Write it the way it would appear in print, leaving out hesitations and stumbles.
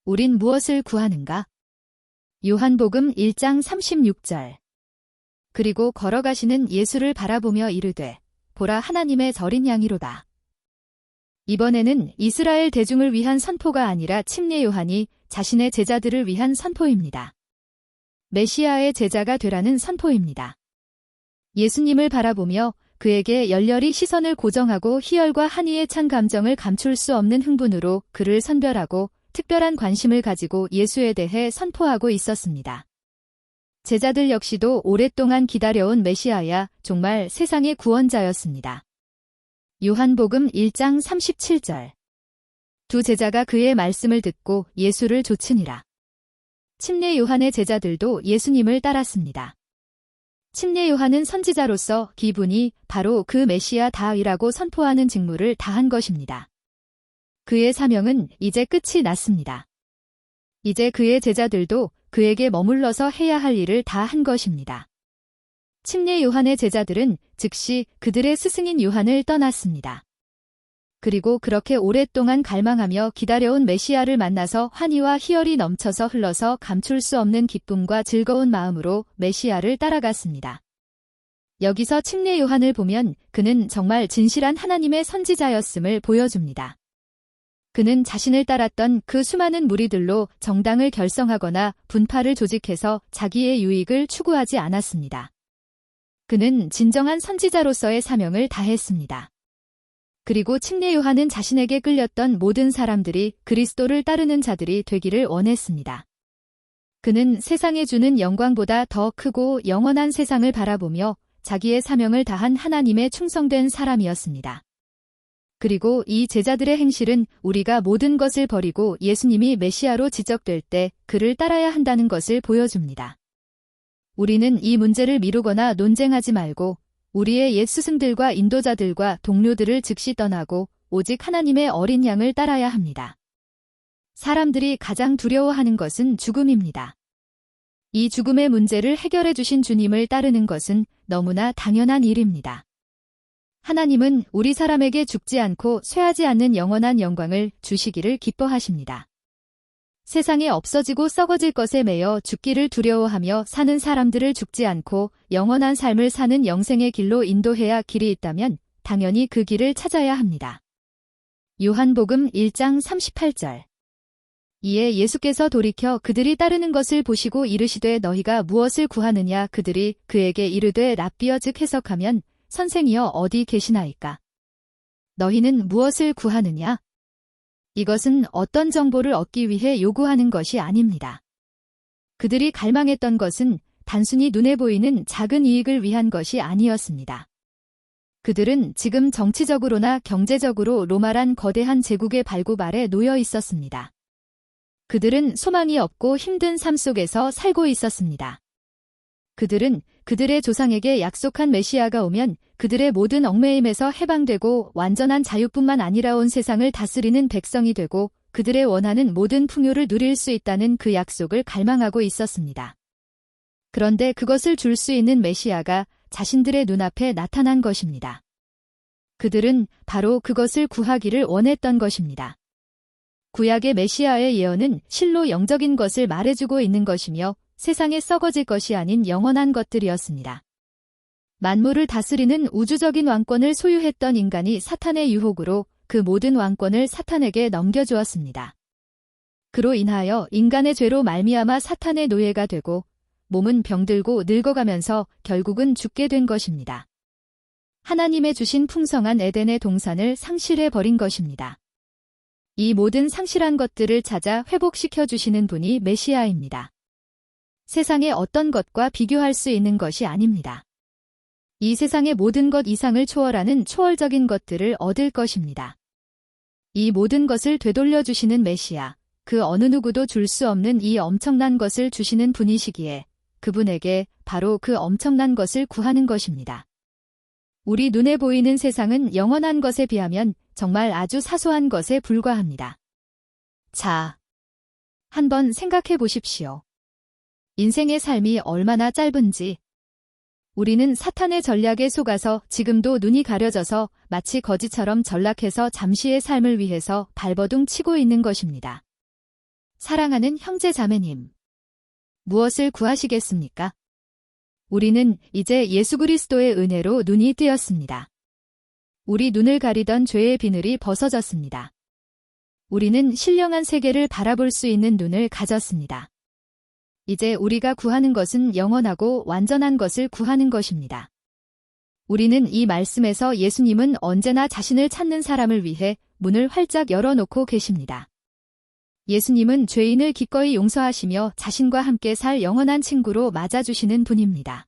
우린 무엇을 구하는가? 요한복음 1장 36절. 그리고 걸어가시는 예수를 바라보며 이르되 보라 하나님의 절인 양이로다. 이번에는 이스라엘 대중을 위한 선포가 아니라 침례 요한이 자신의 제자들을 위한 선포입니다. 메시아의 제자가 되라는 선포입니다. 예수님을 바라보며 그에게 열렬히 시선을 고정하고 희열과 한이에 찬 감정을 감출 수 없는 흥분으로 그를 선별하고 특별한 관심을 가지고 예수에 대해 선포하고 있었습니다. 제자들 역시도 오랫동안 기다려온 메시아야 정말 세상의 구원자였습니다. 요한복음 1장 37절. 두 제자가 그의 말씀을 듣고 예수를 좇으니라. 침례 요한의 제자들도 예수님을 따랐습니다. 침례 요한은 선지자로서 기분이 바로 그 메시아 다윗이라고 선포하는 직무를 다한 것입니다. 그의 사명은 이제 끝이 났습니다. 이제 그의 제자들도 그에게 머물러서 해야 할 일을 다 한 것입니다. 침례 요한의 제자들은 즉시 그들의 스승인 요한을 떠났습니다. 그리고 그렇게 오랫동안 갈망하며 기다려온 메시아를 만나서 환희와 희열이 넘쳐서 흘러서 감출 수 없는 기쁨과 즐거운 마음으로 메시아를 따라갔습니다. 여기서 침례 요한을 보면 그는 정말 진실한 하나님의 선지자였음을 보여줍니다. 그는 자신을 따랐던 그 수많은 무리들로 정당을 결성하거나 분파를 조직해서 자기의 유익을 추구하지 않았습니다. 그는 진정한 선지자로서의 사명을 다했습니다. 그리고 침례 요한은 자신에게 끌렸던 모든 사람들이 그리스도를 따르는 자들이 되기를 원했습니다. 그는 세상에 주는 영광보다 더 크고 영원한 세상을 바라보며 자기의 사명을 다한 하나님의 충성된 사람이었습니다. 그리고 이 제자들의 행실은 우리가 모든 것을 버리고 예수님이 메시아로 지적될 때 그를 따라야 한다는 것을 보여줍니다. 우리는 이 문제를 미루거나 논쟁하지 말고 우리의 옛 스승들과 인도자들과 동료들을 즉시 떠나고 오직 하나님의 어린 양을 따라야 합니다. 사람들이 가장 두려워하는 것은 죽음입니다. 이 죽음의 문제를 해결해 주신 주님을 따르는 것은 너무나 당연한 일입니다. 하나님은 우리 사람에게 죽지 않고 쇠하지 않는 영원한 영광을 주시기를 기뻐하십니다. 세상에 없어지고 썩어질 것에 매여 죽기를 두려워하며 사는 사람들을 죽지 않고 영원한 삶을 사는 영생의 길로 인도해야 길이 있다면 당연히 그 길을 찾아야 합니다. 요한복음 1장 38절. 이에 예수께서 돌이켜 그들이 따르는 것을 보시고 이르시되 너희가 무엇을 구하느냐 그들이 그에게 이르되 랍비여 즉 해석하면 선생이여 어디 계시나이까? 너희는 무엇을 구하느냐? 이것은 어떤 정보를 얻기 위해 요구하는 것이 아닙니다. 그들이 갈망했던 것은 단순히 눈에 보이는 작은 이익을 위한 것이 아니었습니다. 그들은 지금 정치적으로나 경제적으로 로마란 거대한 제국의 발굽 아래 놓여 있었습니다. 그들은 소망이 없고 힘든 삶 속에서 살고 있었습니다. 그들은 그들의 조상에게 약속한 메시아가 오면 그들의 모든 얽매임에서 해방되고 완전한 자유뿐만 아니라 온 세상을 다스리는 백성이 되고 그들의 원하는 모든 풍요를 누릴 수 있다는 그 약속을 갈망하고 있었습니다. 그런데 그것을 줄 수 있는 메시아가 자신들의 눈앞에 나타난 것입니다. 그들은 바로 그것을 구하기를 원했던 것입니다. 구약의 메시아의 예언은 실로 영적인 것을 말해주고 있는 것이며 세상에 썩어질 것이 아닌 영원한 것들이었습니다. 만물을 다스리는 우주적인 왕권을 소유했던 인간이 사탄의 유혹으로 그 모든 왕권을 사탄에게 넘겨주었습니다. 그로 인하여 인간의 죄로 말미암아 사탄의 노예가 되고 몸은 병들고 늙어가면서 결국은 죽게 된 것입니다. 하나님의 주신 풍성한 에덴의 동산을 상실해버린 것입니다. 이 모든 상실한 것들을 찾아 회복시켜 주시는 분이 메시아입니다. 세상의 어떤 것과 비교할 수 있는 것이 아닙니다. 이 세상의 모든 것 이상을 초월하는 초월적인 것들을 얻을 것입니다. 이 모든 것을 되돌려 주시는 메시아, 그 어느 누구도 줄 수 없는 이 엄청난 것을 주시는 분이시기에 그분에게 바로 그 엄청난 것을 구하는 것입니다. 우리 눈에 보이는 세상은 영원한 것에 비하면 정말 아주 사소한 것에 불과합니다. 자, 한번 생각해 보십시오. 인생의 삶이 얼마나 짧은지. 우리는 사탄의 전략에 속아서 지금도 눈이 가려져서 마치 거지처럼 전락해서 잠시의 삶을 위해서 발버둥 치고 있는 것입니다. 사랑하는 형제 자매님, 무엇을 구하시겠습니까? 우리는 이제 예수 그리스도의 은혜로 눈이 뜨였습니다. 우리 눈을 가리던 죄의 비늘이 벗어졌습니다. 우리는 신령한 세계를 바라볼 수 있는 눈을 가졌습니다. 이제 우리가 구하는 것은 영원하고 완전한 것을 구하는 것입니다. 우리는 이 말씀에서 예수님은 언제나 자신을 찾는 사람을 위해 문을 활짝 열어놓고 계십니다. 예수님은 죄인을 기꺼이 용서하시며 자신과 함께 살 영원한 친구로 맞아주시는 분입니다.